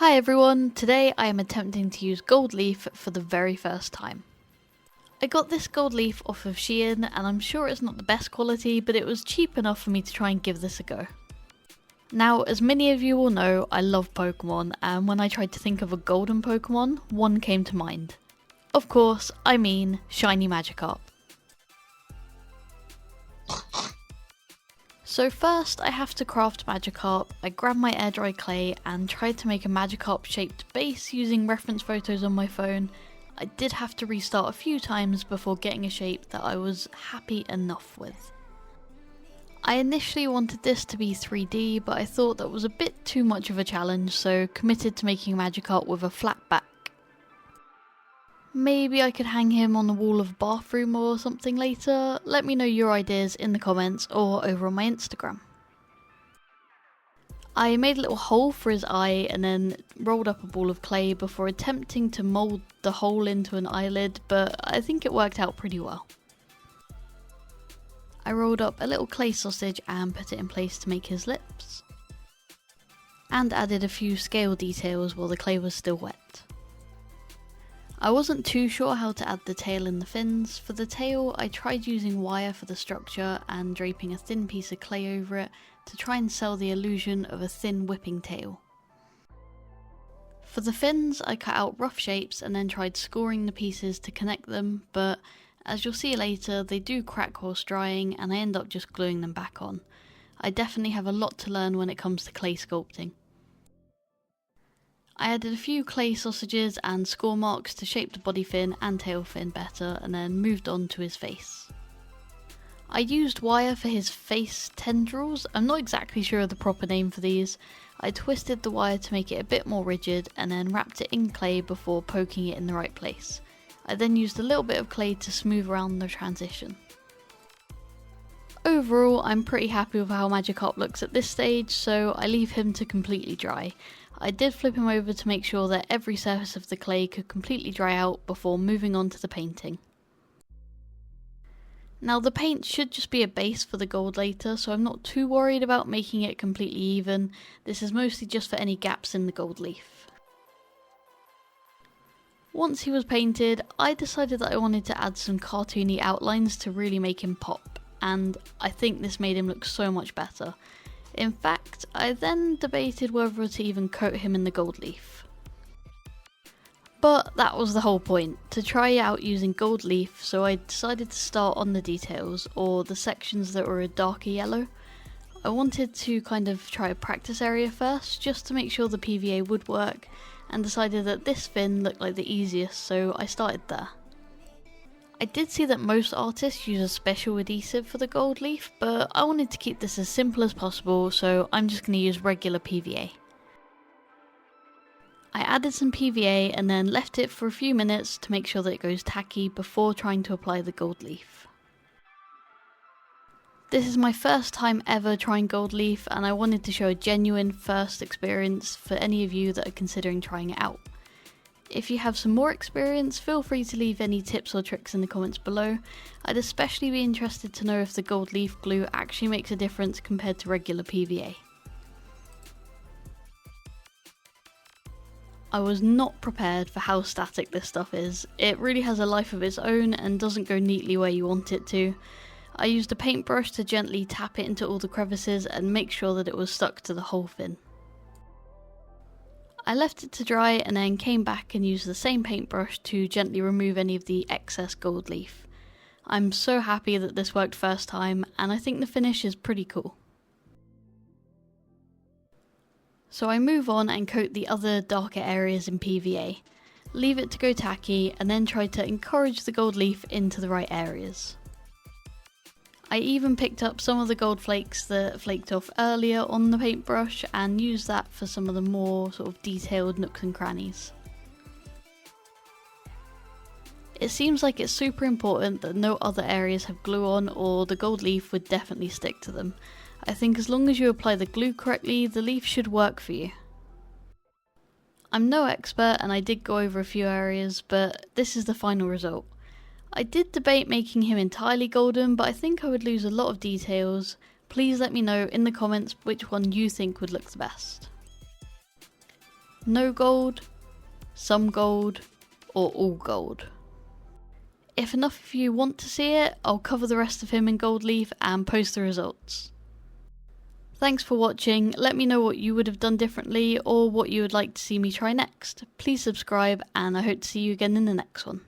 Hi everyone, today I am attempting to use gold leaf for the very first time. I got this gold leaf off of Shein and I'm sure it's not the best quality, but it was cheap enough for me to try and give this a go. Now, as many of you will know, I love Pokémon, and when I tried to think of a golden Pokémon, one came to mind. Of course, I mean shiny Magikarp. So first I have to craft Magikarp. I grabbed my air dry clay and tried to make a Magikarp shaped base using reference photos on my phone. I did have to restart a few times before getting a shape that I was happy enough with. I initially wanted this to be 3D, but I thought that was a bit too much of a challenge, so committed to making a Magikarp with a flat back. Maybe I could hang him on the wall of a bathroom or something later. Let me know your ideas in the comments or over on my Instagram. I made a little hole for his eye and then rolled up a ball of clay before attempting to mould the hole into an eyelid, but I think it worked out pretty well. I rolled up a little clay sausage and put it in place to make his lips, and added a few scale details while the clay was still wet. I wasn't too sure how to add the tail and the fins. For the tail, I tried using wire for the structure and draping a thin piece of clay over it to try and sell the illusion of a thin whipping tail. For the fins, I cut out rough shapes and then tried scoring the pieces to connect them, but as you'll see later, they do crack whilst drying and I end up just gluing them back on. I definitely have a lot to learn when it comes to clay sculpting. I added a few clay sausages and score marks to shape the body fin and tail fin better, and then moved on to his face. I used wire for his face tendrils. I'm not exactly sure of the proper name for these. I twisted the wire to make it a bit more rigid and then wrapped it in clay before poking it in the right place. I then used a little bit of clay to smooth around the transition. Overall, I'm pretty happy with how Magikarp looks at this stage, so I leave him to completely dry. I did flip him over to make sure that every surface of the clay could completely dry out before moving on to the painting. Now the paint should just be a base for the gold later, so I'm not too worried about making it completely even. This is mostly just for any gaps in the gold leaf. Once he was painted, I decided that I wanted to add some cartoony outlines to really make him pop, and I think this made him look so much better. In fact, I then debated whether to even coat him in the gold leaf. But that was the whole point, to try out using gold leaf, so I decided to start on the details, or the sections that were a darker yellow. I wanted to kind of try a practice area first, just to make sure the PVA would work, and decided that this fin looked like the easiest, so I started there. I did see that most artists use a special adhesive for the gold leaf, but I wanted to keep this as simple as possible, so I'm just going to use regular PVA. I added some PVA and then left it for a few minutes to make sure that it goes tacky before trying to apply the gold leaf. This is my first time ever trying gold leaf, and I wanted to show a genuine first experience for any of you that are considering trying it out. If you have some more experience, feel free to leave any tips or tricks in the comments below. I'd especially be interested to know if the gold leaf glue actually makes a difference compared to regular PVA. I was not prepared for how static this stuff is. It really has a life of its own and doesn't go neatly where you want it to. I used a paintbrush to gently tap it into all the crevices and make sure that it was stuck to the whole fin. I left it to dry and then came back and used the same paintbrush to gently remove any of the excess gold leaf. I'm so happy that this worked first time, and I think the finish is pretty cool. So I move on and coat the other darker areas in PVA, leave it to go tacky, and then try to encourage the gold leaf into the right areas. I even picked up some of the gold flakes that flaked off earlier on the paintbrush and used that for some of the more sort of detailed nooks and crannies. It seems like it's super important that no other areas have glue on, or the gold leaf would definitely stick to them. I think as long as you apply the glue correctly, the leaf should work for you. I'm no expert and I did go over a few areas, but this is the final result. I did debate making him entirely golden, but I think I would lose a lot of details. Please let me know in the comments which one you think would look the best. no gold, some gold, or all gold. If enough of you want to see it, I'll cover the rest of him in gold leaf and post the results. Thanks for watching. Let me know what you would have done differently or what you would like to see me try next. Please subscribe and I hope to see you again in the next one.